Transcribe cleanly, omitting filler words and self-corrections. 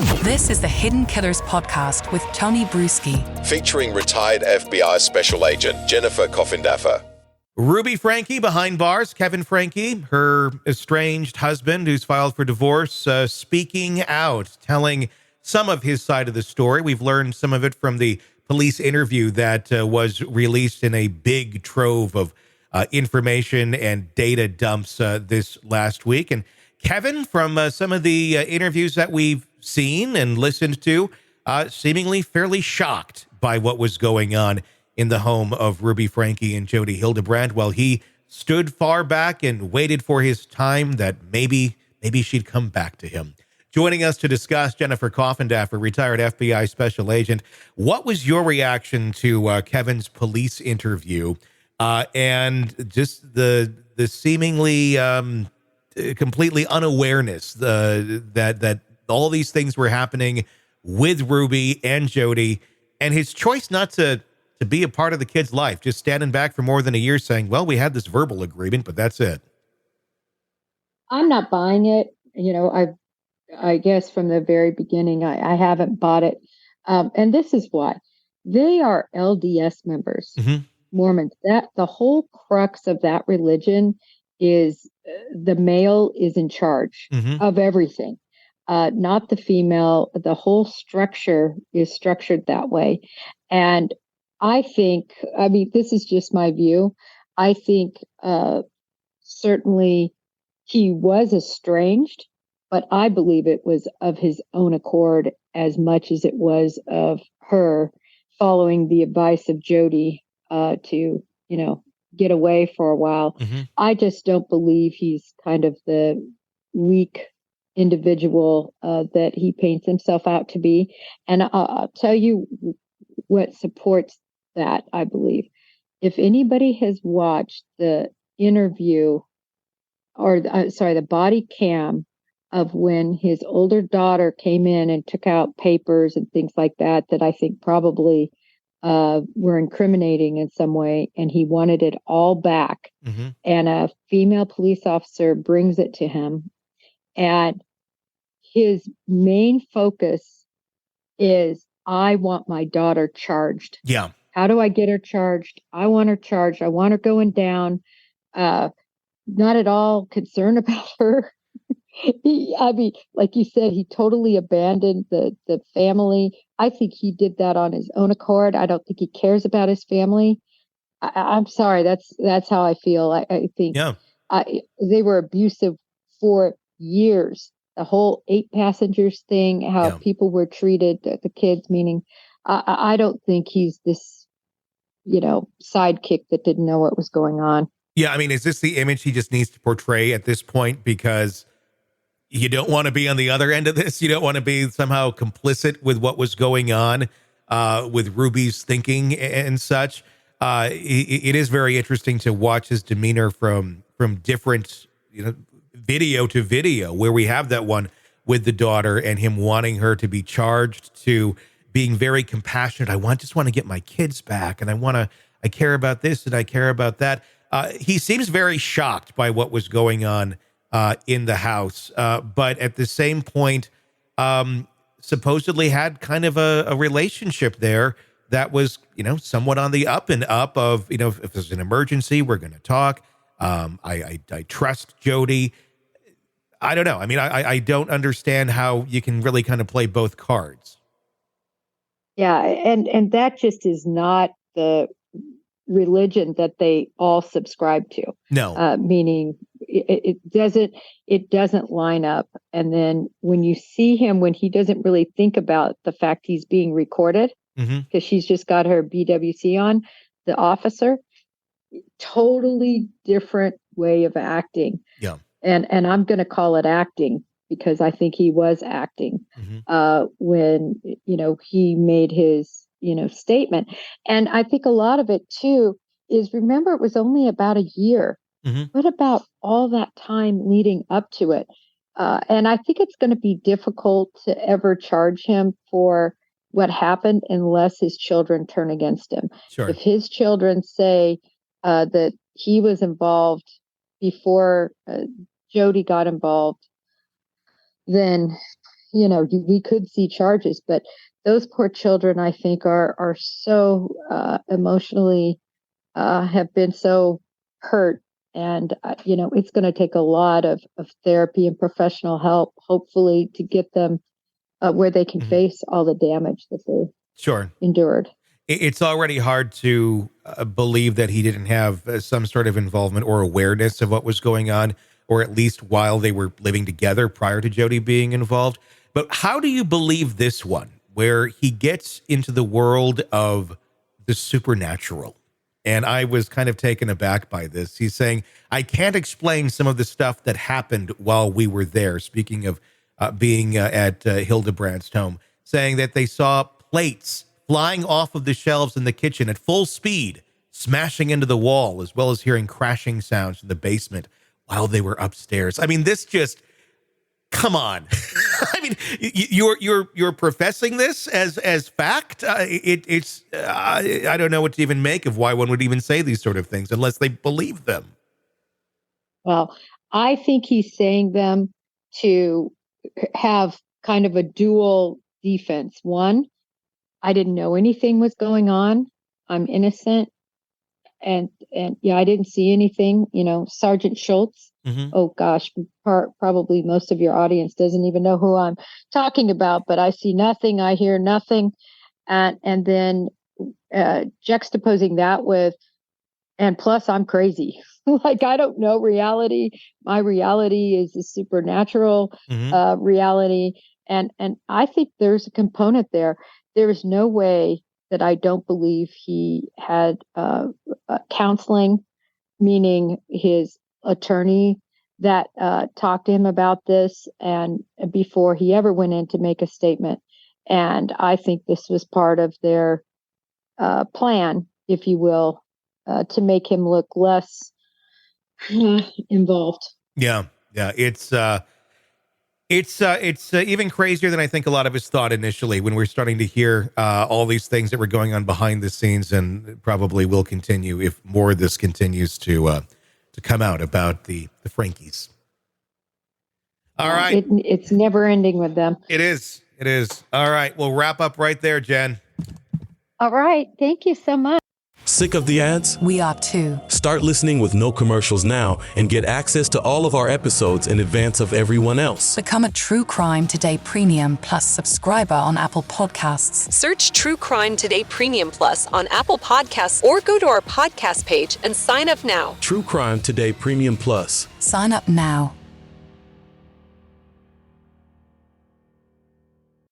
This is the Hidden Killers podcast with Tony Brueski, featuring retired FBI Special Agent Jennifer Coffindaffer. Ruby Franke behind bars. Kevin Franke, her estranged husband who's filed for divorce, speaking out, telling some of his side of the story. We've learned some of it from the police interview that was released in a big trove of information and data dumps this last week. And Kevin, from some of the interviews that we've seen and listened to, seemingly fairly shocked by what was going on in the home of Ruby Franke and Jodi Hildebrandt, while he stood far back and waited for his time that maybe she'd come back to him. Joining us to discuss, Jennifer Coffindaffer, retired FBI Special Agent. What was your reaction to Kevin's police interview and just the seemingly completely unawareness that all these things were happening with Ruby and Jodi, and his choice not to be a part of the kid's life, just standing back for more than a year saying, well, we had this verbal agreement, but that's it. I'm not buying it. I guess from the very beginning, I haven't bought it. And this is why. They are LDS members, Mormons. That the whole crux of that religion is the male is in charge of everything, not the female. The whole structure is structured that way. And I think, this is just my view. I think certainly he was estranged, but I believe it was of his own accord as much as it was of her following the advice of Jodi to, get away for a while. I just don't believe he's kind of the weak individual that he paints himself out to be. And I'll tell you what supports that, I believe. If anybody has watched the interview or the body cam of when his older daughter came in and took out papers and things like that I think probably were incriminating in some way, and he wanted it all back. And a female police officer brings it to him, and his main focus is, I want my daughter charged. Yeah. How do I get her charged? I want her charged. I want her going down. Not at all concerned about her. Like you said, he totally abandoned the family. I think he did that on his own accord. I don't think he cares about his family. I'm sorry. That's how I feel. I think they were abusive for years. The whole 8 passengers thing, how people were treated, the kids, meaning I don't think he's this, sidekick that didn't know what was going on. Yeah. Is this the image he just needs to portray at this point? Because you don't want to be on the other end of this. You don't want to be somehow complicit with what was going on with Ruby's thinking and such. It is very interesting to watch his demeanor from different, video to video, where we have that one with the daughter and him wanting her to be charged, to being very compassionate. I just want to get my kids back, and I care about this and I care about that. He seems very shocked by what was going on in the house, but at the same point, supposedly had kind of a relationship there that was, somewhat on the up and up of, if there's an emergency, we're going to talk. I trust Jodi. I don't know. I don't understand how you can really kind of play both cards. Yeah, and that just is not the religion that they all subscribe to. No, meaning it doesn't line up. And then when you see him, when he doesn't really think about the fact he's being recorded, because she's just got her BWC on, the officer, totally different way of acting. Yeah. And I'm going to call it acting, because I think he was acting when, he made his, statement. And I think a lot of it too is, remember, it was only about a year. What about all that time leading up to it? And I think it's going to be difficult to ever charge him for what happened unless his children turn against him. Sure. If his children say that he was involved before Jodi got involved, then we could see charges, but those poor children, I think, are so emotionally have been so hurt. And, it's going to take a lot of therapy and professional help, hopefully, to get them where they can face all the damage that they endured. It's already hard to believe that he didn't have some sort of involvement or awareness of what was going on, or at least while they were living together prior to Jodi being involved. But how do you believe this one, where he gets into the world of the supernatural? And I was kind of taken aback by this. He's saying, I can't explain some of the stuff that happened while we were there. Speaking of being at Hildebrandt's home, saying that they saw plates flying off of the shelves in the kitchen at full speed, smashing into the wall, as well as hearing crashing sounds in the basement while they were upstairs. I mean, this just, come on. I mean, you're professing this as fact. I don't know what to even make of why one would even say these sort of things unless they believe them. Well, I think he's saying them to have kind of a dual defense. One, I didn't know anything was going on. I'm innocent. And yeah, I didn't see anything. Sergeant Schultz. Oh gosh, probably most of your audience doesn't even know who I'm talking about, but I see nothing, I hear nothing. And then juxtaposing that with, and plus I'm crazy. Like, I don't know reality. My reality is a supernatural reality. And I think there's a component there. There is no way that I don't believe he had counseling, meaning his attorney that talked to him about this, and before he ever went in to make a statement. And I think this was part of their plan, if you will, to make him look less involved. Yeah. It's even crazier than I think a lot of us thought initially when we're starting to hear all these things that were going on behind the scenes, and probably will continue if more of this continues to come out about the Frankies. All right. It's never ending with them. It is. All right. We'll wrap up right there, Jen. All right. Thank you so much. Sick of the ads? We are too. Start listening with no commercials now and get access to all of our episodes in advance of everyone else. Become a True Crime Today Premium Plus subscriber on Apple Podcasts. Search True Crime Today Premium Plus on Apple Podcasts or go to our podcast page and sign up now. True Crime Today Premium Plus. Sign up now.